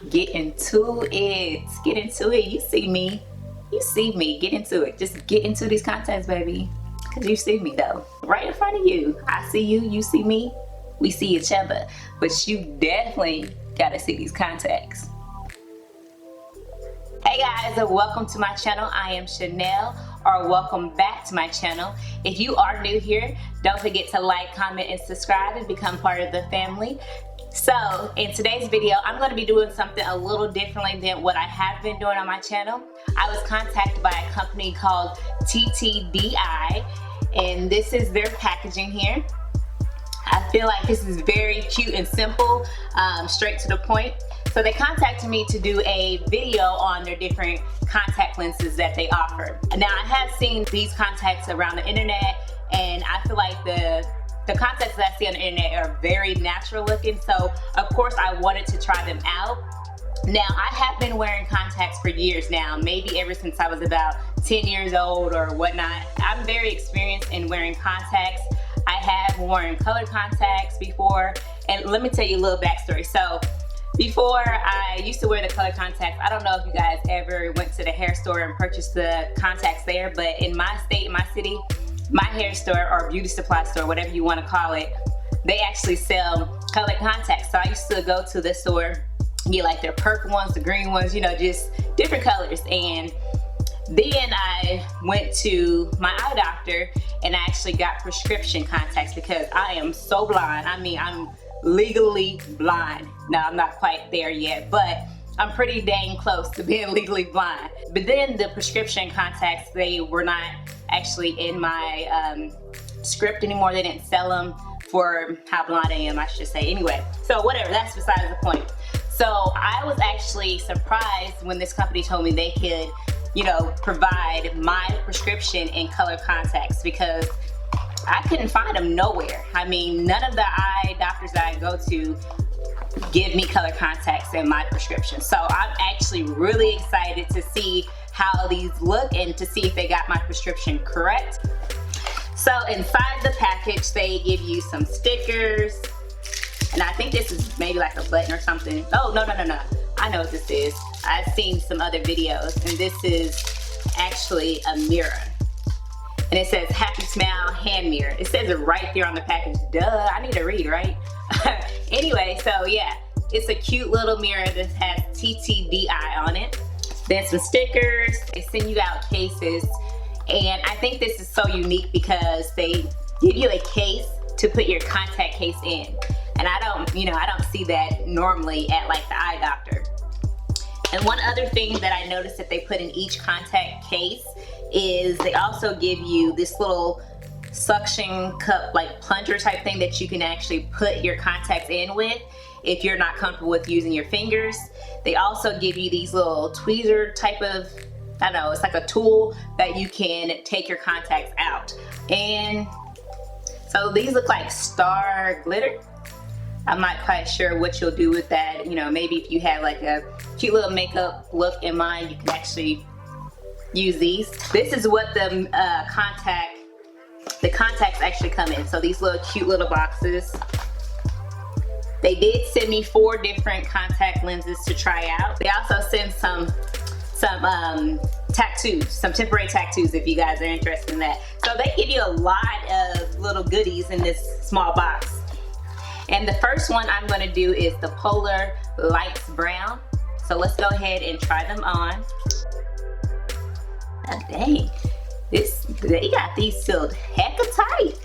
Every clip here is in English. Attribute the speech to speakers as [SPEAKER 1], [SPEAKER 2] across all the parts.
[SPEAKER 1] get into it. Get into it. You see me. You see me. Get into it. Just get into these contacts, baby. Because you see me, though. Right in front of you. I see you. You see me. We see each other. But you definitely got to see these contacts. Hey guys, and welcome to my channel. I am Chanel, or welcome back to my channel. If you are new here, don't forget to like, comment, and subscribe and become part of the family. So in today's video, I'm going to be doing something a little differently than what I have been doing on my channel. I was contacted by a company called TTDeye, and this is their packaging here. I feel like this is very cute and simple, straight to the point. So they contacted me to do a video on their different contact lenses that they offer. Now I have seen these contacts around the internet, and I feel like the contacts that I see on the internet are very natural looking. So of course I wanted to try them out. Now I have been wearing contacts for years now, maybe ever since I was about 10 years old or whatnot. I'm very experienced in wearing contacts. I have worn colored contacts before, and let me tell you a little backstory. So before, I used to wear the color contacts. I don't know if you guys ever went to the hair store and purchased the contacts there, but in my state, in my city, my hair store or beauty supply store, whatever you want to call it, they actually sell colored contacts. So I used to go to the store, get like their purple ones, the green ones, you know, just different colors. And then I went to my eye doctor and I actually got prescription contacts because I am so blind. I mean, I'm legally blind. Now I'm not quite there yet, but I'm pretty dang close to being legally blind. But then the prescription contacts, they were not actually in my script anymore. They didn't sell them for how blind I am, I should say. Anyway, so whatever, that's besides the point. So I was actually surprised when this company told me they could, you know, provide my prescription in color contacts, because I couldn't find them nowhere. I mean, none of the eye doctors that I go to give me color contacts in my prescription. So I'm actually really excited to see how these look and to see if they got my prescription correct. So inside the package, they give you some stickers. And I think this is maybe like a button or something. Oh, no. I know what this is. I've seen some other videos, and this is actually a mirror. And it says Happy Smile Hand Mirror. It says it right there on the package. Duh, I need to read, right? Anyway, so yeah, it's a cute little mirror that has TTDeye on it. Then some stickers. They send you out cases. And I think this is so unique because they give you a case to put your contact case in. And I don't see that normally at like the eye doctor. And one other thing that I noticed that they put in each contact case is they also give you this little suction cup, like plunger type thing that you can actually put your contacts in with if you're not comfortable with using your fingers. They also give you these little tweezer type of, I don't know, it's like a tool that you can take your contacts out. And so these look like star glitter. I'm not quite sure what you'll do with that. You know, maybe if you have like a cute little makeup look in mind, you can actually use these. This is what the contacts actually come in. So these little cute little boxes. They did send me 4 different contact lenses to try out. They also send some tattoos, some temporary tattoos if you guys are interested in that. So they give you a lot of little goodies in this small box. And the first one I'm going to do is the Polar Lights Brown. So let's go ahead and try them on. Oh, dang, they got these sealed hecka tight.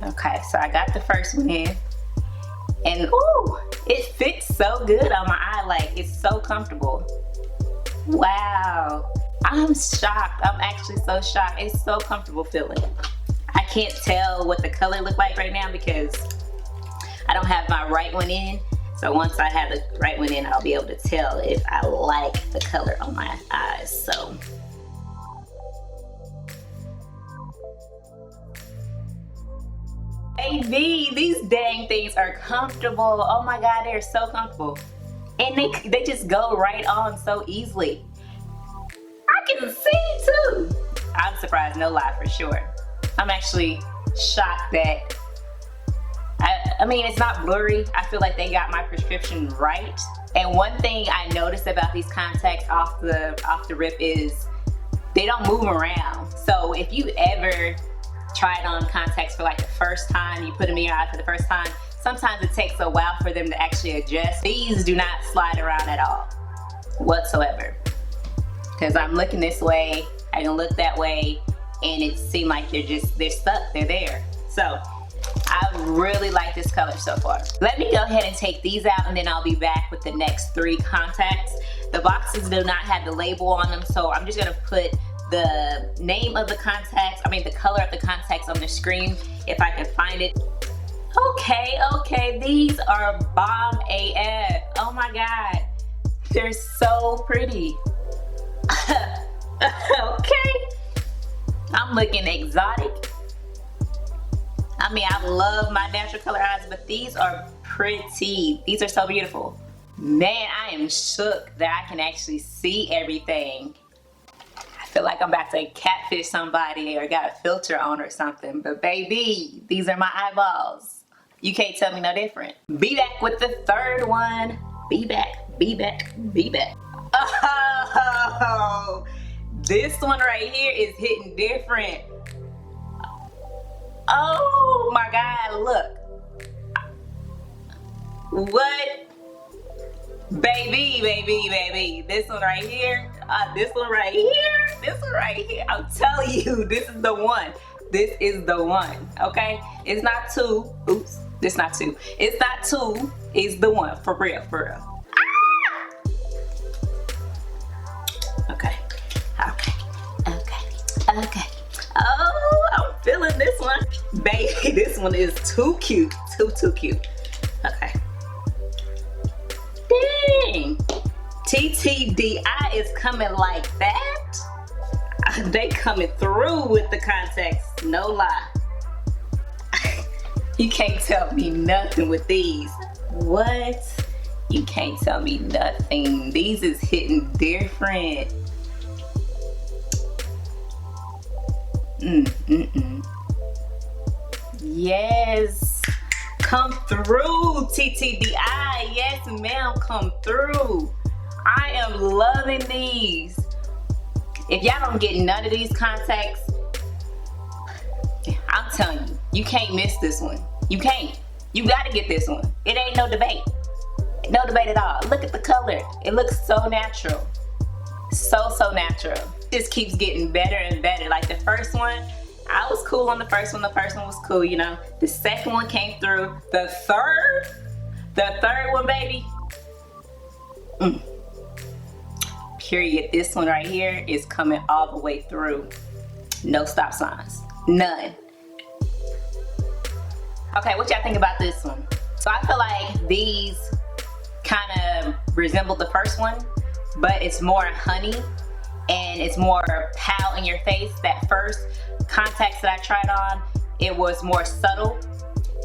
[SPEAKER 1] Okay, so I got the first one in. And ooh, it fits so good on my eye, like it's so comfortable. Wow, I'm shocked. I'm actually so shocked. It's so comfortable feeling. I can't tell what the color look like right now because I don't have my right one in. So once I have the right one in, I'll be able to tell if I like the color on my eyes. So baby, these dang things are comfortable. Oh my God, they're so comfortable. And they just go right on so easily. I can surprised, no lie, for sure. I'm actually shocked that, I mean, it's not blurry. I feel like they got my prescription right. And one thing I noticed about these contacts off the rip is they don't move around. So if you ever tried on contacts for like the first time, you put them in your eye for the first time, sometimes it takes a while for them to actually adjust. These do not slide around at all whatsoever. Because I'm looking this way, I can look that way, and it seems like they're stuck, they're there. So I really like this color so far. Let me go ahead and take these out, and then I'll be back with the next 3 contacts. The boxes do not have the label on them, so I'm just gonna put the name of the contacts, the color of the contacts on the screen if I can find it. Okay, these are bomb AF. Oh my God, they're so pretty. Okay, I'm looking exotic. I love my natural color eyes, but these are pretty. These are so beautiful. Man, I am shook that I can actually see everything. I feel like I'm about to catfish somebody or got a filter on or something, but baby, these are my eyeballs. You can't tell me no different. Be back with the 3rd one. Be back. Oh, this one right here is hitting different. Oh my God, look. What? Baby. This one right here, this one right here. I'm telling you, this is the one. This is the one, okay? It's not 2. Oops, it's not 2. It's not 2, it's the one, for real. Okay. Oh, I'm feeling this one. Baby, this one is too cute. Too cute. Okay. Dang. TTDeye is coming like that. They coming through with the contacts, no lie. You can't tell me nothing with these. What? You can't tell me nothing. These is hitting different. Yes, come through, TTDeye. Yes, ma'am, come through. I am loving these. If y'all don't get none of these contacts, I'm telling you, you can't miss this one. You can't. You gotta get this one. It ain't no debate. No debate at all. Look at the color. It looks so natural. So natural. Just keeps getting better and better. Like the first one, I was cool on the first one. The first one was cool, you know. The second one came through. The third one, baby. Period. This one right here is coming all the way through. No stop signs. None. Okay, what y'all think about this one? So I feel like these kind of resemble the first one, but it's more honey and it's more pow in your face. That first contacts that I tried on, it was more subtle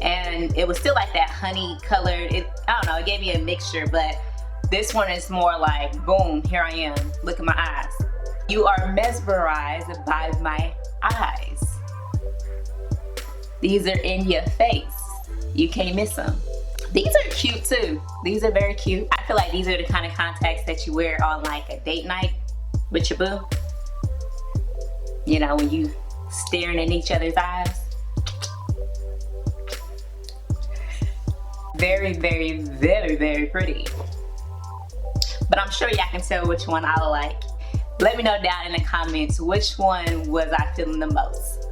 [SPEAKER 1] and it was still like that honey colored. I don't know, it gave me a mixture, but this one is more like, boom, here I am, look at my eyes. You are mesmerized by my eyes. These are in your face. You can't miss them. These are cute too. These are very cute. I feel like these are the kind of contacts that you wear on like a date night with your boo. You know, when you staring in each other's eyes. Very, very, very, very pretty. But I'm sure y'all can tell which one I like. Let me know down in the comments which one was I feeling the most.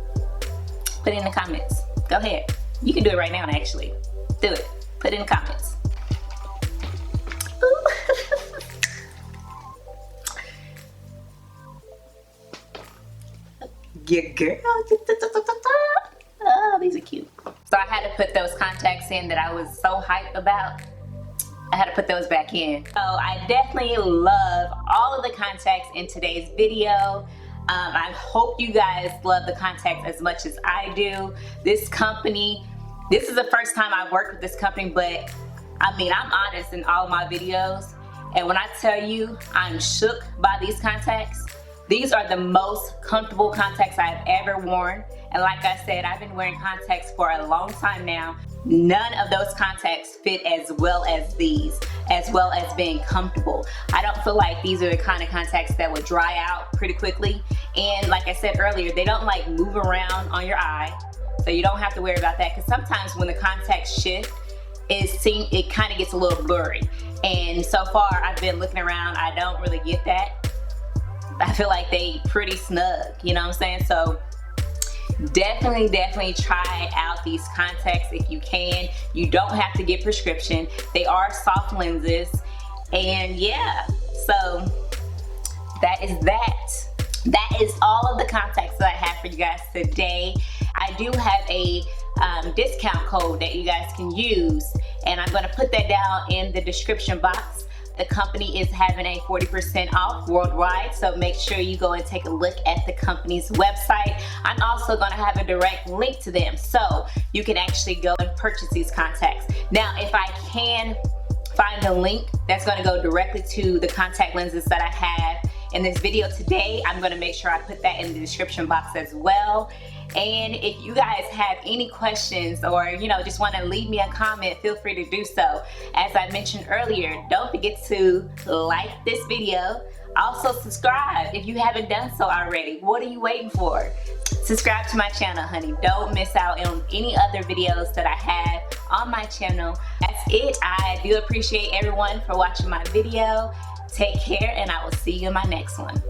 [SPEAKER 1] Put it in the comments. Go ahead. You can do it right now, actually. Do it. Put it in the comments. Yeah, girl. Oh, these are cute. So I had to put those contacts in that I was so hyped about. I had to put those back in. So I definitely love all of the contacts in today's video. I hope you guys love the contacts as much as I do. This company, this is the first time I've worked with this company, but I mean, I'm honest in all my videos. And when I tell you I'm shook by these contacts, These are the most comfortable contacts I've ever worn. And like I said, I've been wearing contacts for a long time now. None of those contacts fit as well as these, as well as being comfortable. I don't feel like these are the kind of contacts that would dry out pretty quickly. And like I said earlier, they don't like move around on your eye. So you don't have to worry about that, because sometimes when the contacts shift, it kind of gets a little blurry. And so far I've been looking around, I don't really get that. I feel like they pretty snug, you know what I'm saying? So definitely try out these contacts if you can. You don't have to get prescription. They are soft lenses. And yeah, so that is that. That is all of the contacts that I have for you guys today. I do have a discount code that you guys can use, and I'm going to put that down in the description box. The company is having a 40% off worldwide, so make sure you go and take a look at the company's website. I'm also going to have a direct link to them, so you can actually go and purchase these contacts. Now, if I can find the link that's going to go directly to the contact lenses that I have in this video today, I'm going to make sure I put that in the description box as well. And if you guys have any questions, or just want to leave me a comment, feel free to do so. As I mentioned earlier, don't forget to like this video. Also subscribe if you haven't done so already. What are you waiting for? Subscribe to my channel, honey. Don't miss out on any other videos that I have on my channel. That's it. I do appreciate everyone for watching my video. Take care, and I will see you in my next one.